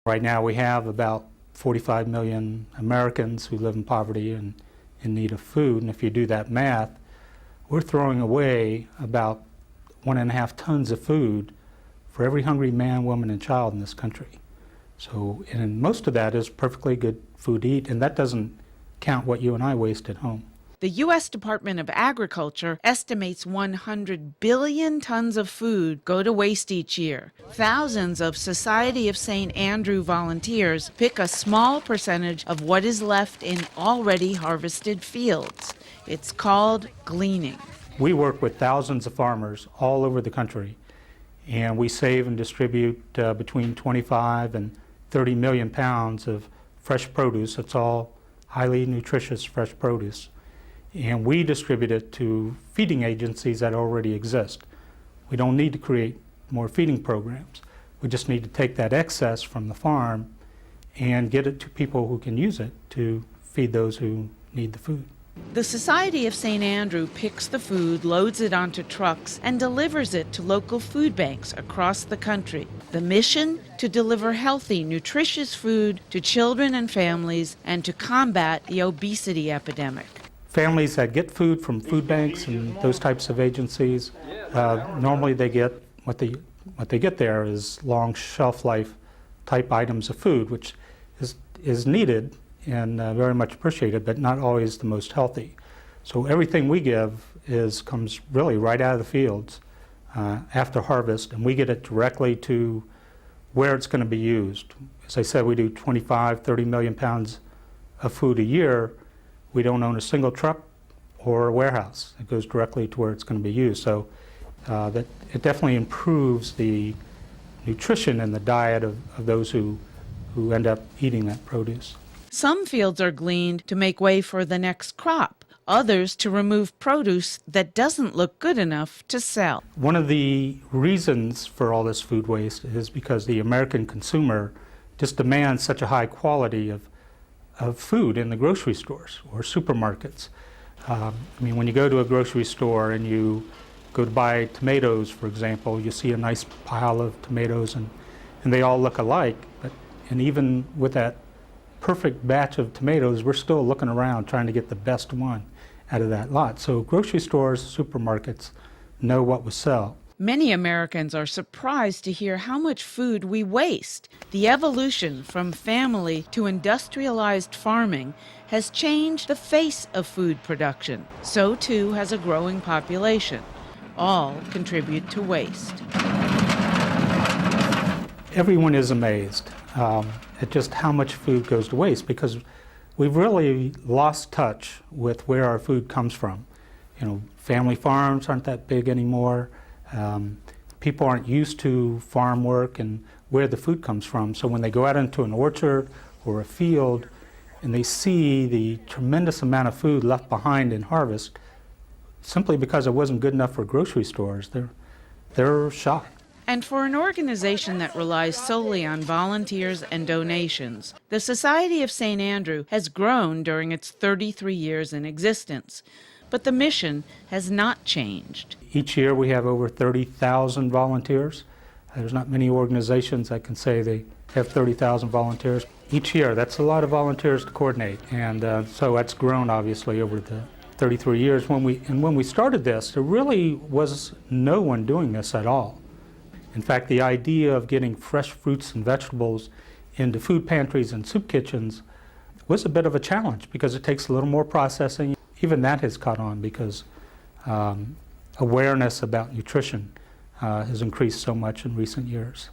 Right now we have about 45 million Americans who live in poverty and in need of food, and if you do that math, we're throwing away about 1.5 tons of food for every hungry man, woman, and child in this country. So, and most of that is perfectly good food to eat, and that doesn't count what you and I waste at home. The U.S. Department of Agriculture estimates 100 billion tons of food go to waste each year. Thousands of Society of St. Andrew volunteers pick a small percentage of what is left in already harvested fields. It's called gleaning. We work with thousands of farmers all over the country, and we save and distribute between 25 and 30 million pounds of fresh produce. It's all highly nutritious fresh produce. And we distribute it to feeding agencies that already exist. We don't need to create more feeding programs. We just need to take that excess from the farm and get it to people who can use it to feed those who need the food. The Society of St. Andrew picks the food, loads it onto trucks, and delivers it to local food banks across the country. The mission? To deliver healthy, nutritious food to children and families and to combat the obesity epidemic. Families that get food from food banks and those types of agencies, normally they get what they get there is long shelf life type items of food, which is needed and very much appreciated, but not always the most healthy. So everything we give comes really right out of the fields after harvest, and we get it directly to where it's going to be used. As I said, we do 25, 30 million pounds of food a year. We don't own a single truck or a warehouse. It goes directly to where it's going to be used. So that it definitely improves the nutrition and the diet of those who end up eating that produce. Some fields are gleaned to make way for the next crop, others to remove produce that doesn't look good enough to sell. One of the reasons for all this food waste is because the American consumer just demands such a high quality of food in the grocery stores or supermarkets. I mean, when you go to a grocery store and you go to buy tomatoes, for example, you see a nice pile of tomatoes and they all look alike, and even with that perfect batch of tomatoes, we're still looking around trying to get the best one out of that lot. So grocery stores, supermarkets know what will sell. Many Americans are surprised to hear how much food we waste. The evolution from family to industrialized farming has changed the face of food production. So too has a growing population. All contribute to waste. Everyone is amazed at just how much food goes to waste, because we've really lost touch with where our food comes from. You know, family farms aren't that big anymore. People aren't used to farm work and where the food comes from. So when they go out into an orchard or a field and they see the tremendous amount of food left behind in harvest, simply because it wasn't good enough for grocery stores, they're shocked. And for an organization that relies solely on volunteers and donations, the Society of St. Andrew has grown during its 33 years in existence. But the mission has not changed. Each year we have over 30,000 volunteers. There's not many organizations that can say they have 30,000 volunteers. Each year, that's a lot of volunteers to coordinate. And so that's grown obviously over the 33 years. When we started this, there really was no one doing this at all. In fact, the idea of getting fresh fruits and vegetables into food pantries and soup kitchens was a bit of a challenge because it takes a little more processing. Even that has caught on because awareness about nutrition has increased so much in recent years.